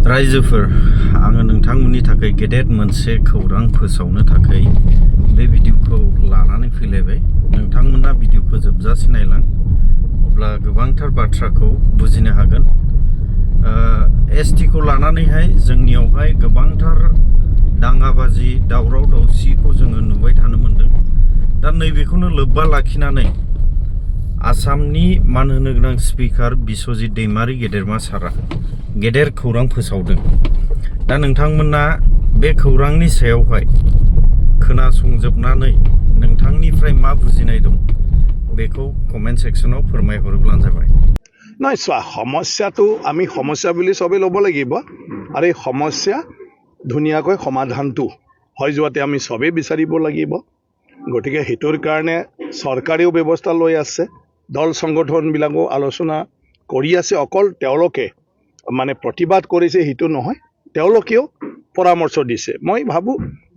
रायजोफोर आङो नोंथांमोननि थाखाय गेदेर मोनसे खौरां फोसावनो थाखाय बे भिडिअखौ लानानै फैलायबाय। नोंथांमोना भिडिअखौ जोबजासे नायलां अब्ला गोबांथार बाथ्राखौ बुजिनो हागोन। एसटिखौ लानानैहाय जोंनियावहाय गोबांथार दाङाबाजि दावराव दावसिखौ जोङो नुबाय थानो मोनदों। दा नैबेखौनो लोब्बा लाखिनानै आसामनि मान होनो गोनां स्पिकार बिस्वजित दैमारी गेदेरमा सारा गेदेर खौरां फोसावदों। दा नोंथांमोना बे खौरांनि सायावहाय खोनासंजोबनानै नोंथांनिफ्राय मा बुजिनाय दं बेखौ कमेन्ट सेक्शनाव फोरमायहरोब्लानो जाबाय। নহয় চোৱা, সমস্যাটো আমি সমস্যা বুলি চবেই ল'ব লাগিব আৰু এই সমস্যা ধুনীয়াকৈ সমাধানটো হৈ যোৱাতে আমি চবেই বিচাৰিব লাগিব। গতিকে সেইটোৰ কাৰণে চৰকাৰেও ব্যৱস্থা লৈ আছে, দল সংগঠনবিলাকো আলোচনা কৰি আছে। অকল তেওঁলোকে মানে প্ৰতিবাদ কৰিছে সেইটো নহয়, তেওঁলোকেও পৰামৰ্শ দিছে। মই ভাবোঁ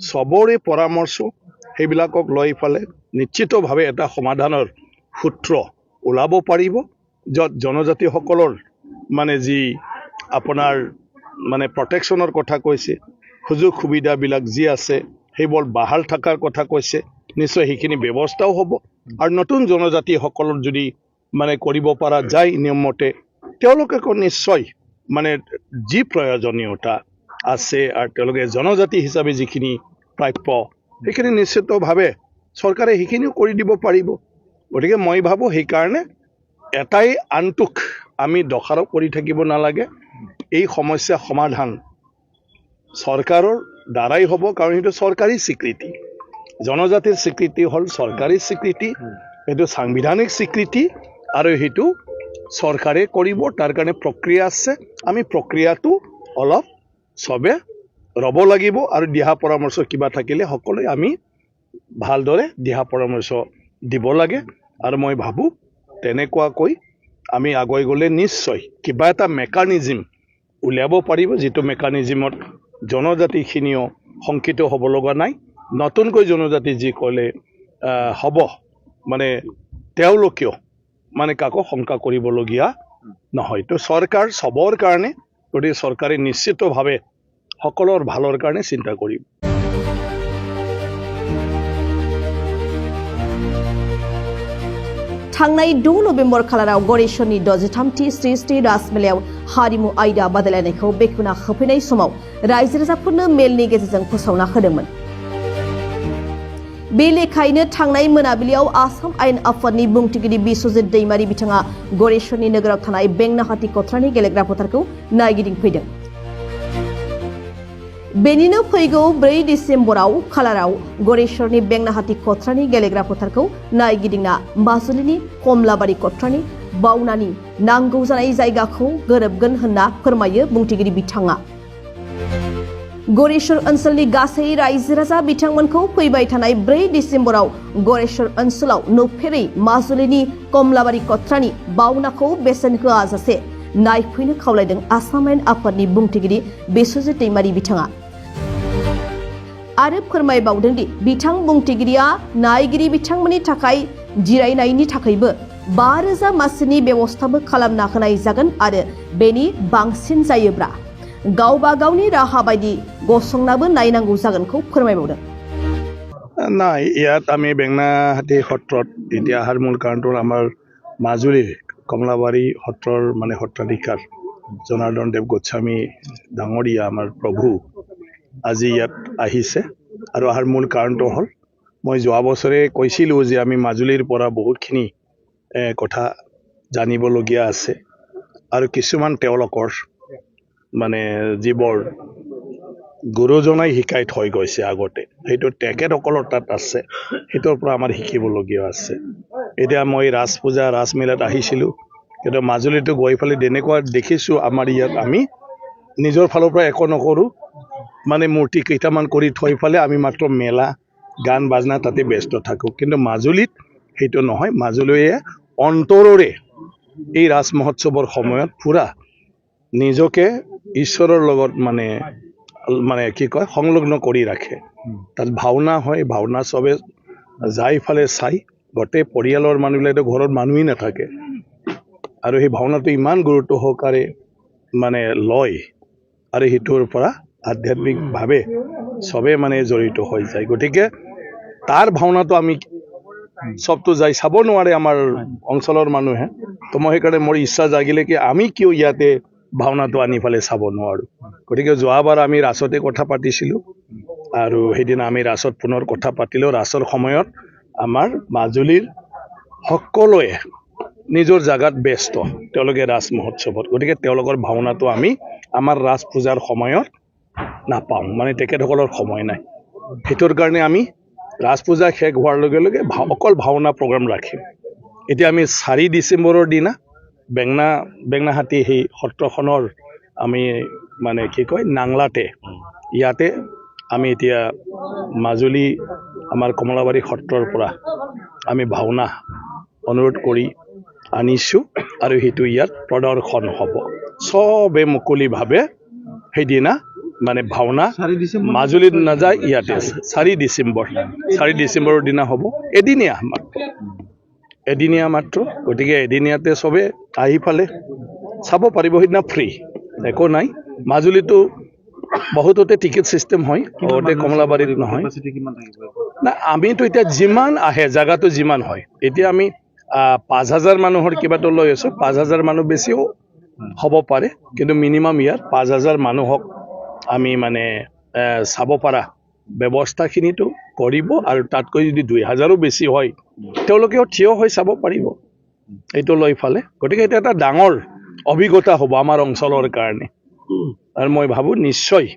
চবৰে পৰামৰ্শ সেইবিলাকক লৈ ফালে নিশ্চিতভাৱে এটা সমাধানৰ সূত্ৰ ওলাব পাৰিব, য'ত জনজাতিসকলৰ মানে যি আপোনাৰ মানে প্ৰটেকশ্যনৰ কথা কৈছে, সুযোগ সুবিধাবিলাক যি আছে সেইবোৰ বাহাল থকাৰ কথা কৈছে, নিশ্চয় সেইখিনি ব্যৱস্থাও হ'ব। আৰু নতুন জনজাতিসকলৰ যদি মানে কৰিব পৰা যায় নিয়মমতে, তেওঁলোকে নিশ্চয় মানে যি প্ৰয়োজনীয়তা আছে আৰু তেওঁলোকে জনজাতি হিচাপে যিখিনি প্ৰাপ্য সেইখিনি নিশ্চিতভাৱে চৰকাৰে সেইখিনিও কৰি দিব পাৰিব। গতিকে মই ভাবোঁ সেইকাৰণে এটাই আনটোক আমি দোষাৰোপ কৰি থাকিব নালাগে। এই সমস্যা সমাধান চৰকাৰৰ দ্বাৰাই হ'ব, কাৰণ সেইটো চৰকাৰী স্বীকৃতি। জনজাতিৰ স্বীকৃতি হ'ল চৰকাৰী স্বীকৃতি, সেইটো সাংবিধানিক স্বীকৃতি আৰু সেইটো চৰকাৰে কৰিব। তাৰ কাৰণে প্ৰক্ৰিয়া আছে, আমি প্ৰক্ৰিয়াটো অলপ চবে ৰ'ব লাগিব আৰু দিহা পৰামৰ্শ কিবা থাকিলে সকলোৱে আমি ভালদৰে দিহা পৰামৰ্শ দিব লাগে। আৰু মই ভাবোঁ তেনেকুৱাকৈ আমি আগুৱাই গ'লে নিশ্চয় কিবা এটা মেকানিজিম উলিয়াব পাৰিব, যিটো মেকানিজিমত জনজাতিখিনিও শংকিত হ'ব লগা নাই। নতুনকৈ জনজাতি যি ক'লে হ'ব মানে তেওঁলোকেও মানে কাকো শংকা কৰিবলগীয়া নহয়। তো চৰকাৰ চবৰ কাৰণে, গতিকে চৰকাৰে নিশ্চিতভাৱে সকলৰ ভালৰ কাৰণে চিন্তা কৰিব। थांनाय 2 नभेम्बर खालाराव गरेशननि 63थि श्री श्री राजमेलायाव हारिमु आयदा बादायलायनायखौ बेखेवना होफैनाय समाव रायजो राजाफोरनो मेलनि गेजेरजों फोसावना होदोंमोन। बे लेखायैनो थांनाय मोनाबिलियाव आसाम आयेन आफादनि बुंथिगिरि बिस्वजित दैमारी बिथाङा गरेशननि नोगोराव थानाय बेंनाहाटी कथ्रानि गेलेग्रा फोथारखौ नायगिदिंफैदों। बेनिनो फैगौ 4 डिसेम्बराव खालाराव गरेशरनि बेंनाहाटी कथ्रानि गेलेग्रा फोथारखौ नायगिदिंना माजुलिनि कमलाबारि कथ्रानि बावनानि नांगौ जानाय जायगाखौ गोरोबगोन होनना फोरमायो बुंथिगिरि बिथाङा। गरेशर ओनसोलनि गासै रायजो राजा बिथांमोनखौ फैबाय थानाय 4 डिसेम्बराव गरेशर ओनसोलाव नुफेरै माजुलिनि कमलाबारि कथ्रानि बावनाखौ बेसेन होआजासे नायफैनो खावलायदों आसाम आयेन आफादनि बुंथिगिरि बिस्वजित दैमारी बिथाङा। आरो फोरमायबावदों दि बिथां बुंथिगिरिया नायगिरि बिथांमोननि थाखाय जिरायनायनि थाखायबो 5000 मासिनि बेबस्थाबो खालामना होनाय जागोन आरो बेनि बांसिन जायोब्ला गावबा गावनि राहा बायदि गसंनाबो नायनांगौ जागोनखौ फोरमायबावदों। নাই, ইয়াত আমি বেংনাহাটী সত্ৰত এতিয়া অহাৰ মূল কাৰণটো আমাৰ মাজুলীৰ কমলাবাৰী সত্ৰৰ মানে সত্ৰাধিকাৰ জনাৰ্দন দেৱ গোস্বামী ডাঙৰীয়া আমাৰ প্ৰভু আজি ইয়াত আহিছে। আৰু অহাৰ মূল কাৰণটো হ'ল, মই যোৱা বছৰে কৈছিলোঁ যে আমি মাজুলীৰ পৰা বহুতখিনি কথা জানিবলগীয়া আছে আৰু কিছুমান তেওঁলোকৰ মানে যিবোৰ গুৰুজনাই শিকাই থৈ গৈছে আগতে, সেইটো তেখেতসকলৰ তাত আছে, সেইটোৰ পৰা আমাৰ শিকিবলগীয়া আছে। এতিয়া মই ৰাজ পূজা ৰাজমেলাত আহিছিলোঁ, কিন্তু মাজুলীতো গৈ পেলাই তেনেকুৱা দেখিছোঁ আমাৰ ইয়াত আমি নিজৰ ফালৰ পৰা একো নকৰোঁ, মানে মূৰ্তি কেইটামান কৰি থৈ পেলাই আমি মাত্ৰ মেলা গান বাজনা তাতে ব্যস্ত থাকোঁ। কিন্তু মাজুলীত সেইটো নহয়, মাজুলীয়ে অন্তৰৰে এই ৰাজ মহোৎসৱৰ সময়ত পুৰা নিজকে ঈশ্বৰৰ লগত মানে কি কয় সংলগ্ন কৰি ৰাখে। তাত ভাওনা হয়, ভাওনা চবে যাই ফালে চাই, গোটেই পৰিয়ালৰ মানুহবিলাকে ঘৰত মানুহেই নাথাকে আৰু সেই ভাওনাটো ইমান গুৰুত্ব সহকাৰে মানে লয় আৰু সেইটোৰ পৰা আধ্যাত্মিকভাৱে চবে মানে জড়িত হৈ যায়। গতিকে তাৰ ভাওনাটো আমি চবটো যাই চাব নোৱাৰে আমাৰ অঞ্চলৰ মানুহে। তো মই সেইকাৰণে মোৰ ইচ্ছা জাগিলে কি আমি কিয় ইয়াতে ভাওনাটো আনি পেলাই চাব নোৱাৰোঁ। গতিকে যোৱাবাৰ আমি ৰাসতে কথা পাতিছিলোঁ আৰু সেইদিনা আমি ৰাসত পুনৰ কথা পাতিলোঁ। ৰাসৰ সময়ত আমাৰ মাজুলীৰ সকলোৱে নিজৰ জাগাত ব্যস্ত, তেওঁলোকে ৰাস মহোৎসৱত। গতিকে তেওঁলোকৰ ভাওনাটো আমি আমাৰ ৰাস পূজাৰ সময়ত নাপাওঁ, মানে তেখেতসকলৰ সময় নাই। সেইটোৰ কাৰণে আমি ৰাস পূজা শেষ হোৱাৰ লগে লগে অকল ভাওনা প্ৰগ্ৰাম ৰাখিম। এতিয়া আমি 4 ডিচেম্বৰৰ দিনা বেঙনাহাটী সেই সত্ৰখনৰ আমি মানে কি কয় নাংলাতে ইয়াতে আমি এতিয়া মাজুলী আমাৰ কমলাবাৰী সত্ৰৰ পৰা আমি ভাওনা অনুৰোধ কৰি আনিছোঁ আৰু সেইটো ইয়াত প্ৰদৰ্শন হ'ব। চবে মুকলিভাৱে সেইদিনা মানে ভাওনা মাজুলীত নাযায়, ইয়াতে 4 ডিচেম্বৰৰ দিনা হ'ব। এদিনীয়া মাত্ৰ। গতিকে এদিনীয়াতে চবে আহি পালে চাব পাৰিব। সেইদিনা ফ্ৰী, একো নাই। মাজুলীতো বহুততে টিকেট চিষ্টেম হয়, বহুতে কমলাবাৰীত নহয়। না আমিতো এতিয়া যিমান আহে জাগাটো যিমান হয়, এতিয়া আমি 5,000 মানুহৰ কিবাটো লৈ আছোঁ। 5,000 মানুহ বেছিও হ'ব পাৰে, কিন্তু মিনিমাম ইয়াত 5,000 মানুহক আমি মানে চাব পৰা ব্যৱস্থাখিনিতো কৰিব। আৰু তাতকৈ যদি 2,000ও বেছি হয় তেওঁলোকেও থিয় হৈ চাব পাৰিব এইটো লৈ ফালে। গতিকে এটা এটা ডাঙৰ অভিজ্ঞতা হ'ব আমাৰ অঞ্চলৰ কাৰণে। আৰু মই ভাবোঁ নিশ্চয়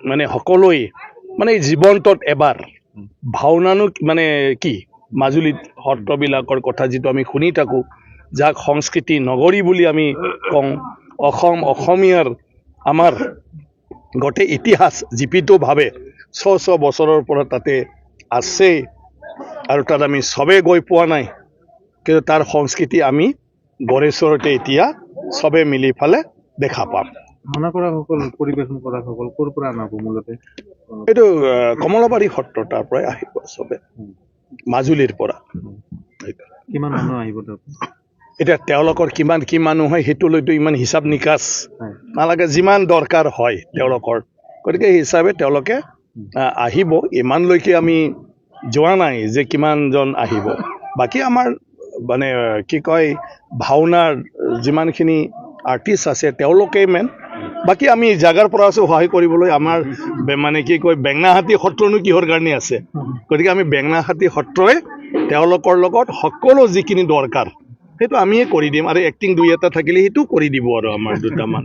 মানে সকলোৱে মানে জীৱন্তত এবাৰ ভাওনানো মানে কি, মাজুলীত সত্ৰবিলাকৰ কথা যিটো আমি শুনি থাকোঁ, যাক সংস্কৃতি নগৰী বুলি আমি কওঁ, অসমীয়াৰ আমাৰ গোটেই ইতিহাস জীপিতভাৱে শ বছৰৰ পৰা তাতে আছে আৰু তাত আমি চবে গৈ পোৱা নাই, কিন্তু তাৰ সংস্কৃতি আমি গড়েশ্বৰতে এতিয়া চবে মিলি ফালে দেখা পাম। ভাওনা কৰাসকল, পৰিৱেশন কৰাসকল ক'ৰ পৰা আনাব মূলতে? এইটো কমলাবাৰী সত্ৰ, তাৰ পৰাই আহিব চবে, মাজুলীৰ পৰা। কিমান মানুহ আহিব তাত? এতিয়া তেওঁলোকৰ কিমান কি মানুহ হয় সেইটো লৈতো ইমান হিচাপ নিকাচ নালাগে, যিমান দৰকাৰ হয় তেওঁলোকৰ। গতিকে সেই হিচাপে তেওঁলোকে আহিব। ইমানলৈকে আমি যোৱা নাই যে কিমানজন আহিব। বাকী আমাৰ মানে কি কয় ভাওনাৰ যিমানখিনি আৰ্টিষ্ট আছে তেওঁলোকেই মেইন। বাকী আমি জাগাৰ পৰা আছোঁ সহায় কৰিবলৈ। আমাৰ মানে কি কয় বেঙনাহাটী সত্ৰনো কিহৰ কাৰণে আছে। গতিকে আমি বেঙনাহাটী সত্ৰই তেওঁলোকৰ লগত সকলো যিখিনি দৰকাৰ সেইটো আমিয়ে কৰি দিম, আৰু এক্টিং 2 এটা থাকিলে সেইটো কৰি দিব আৰু আমাৰ দুটামান।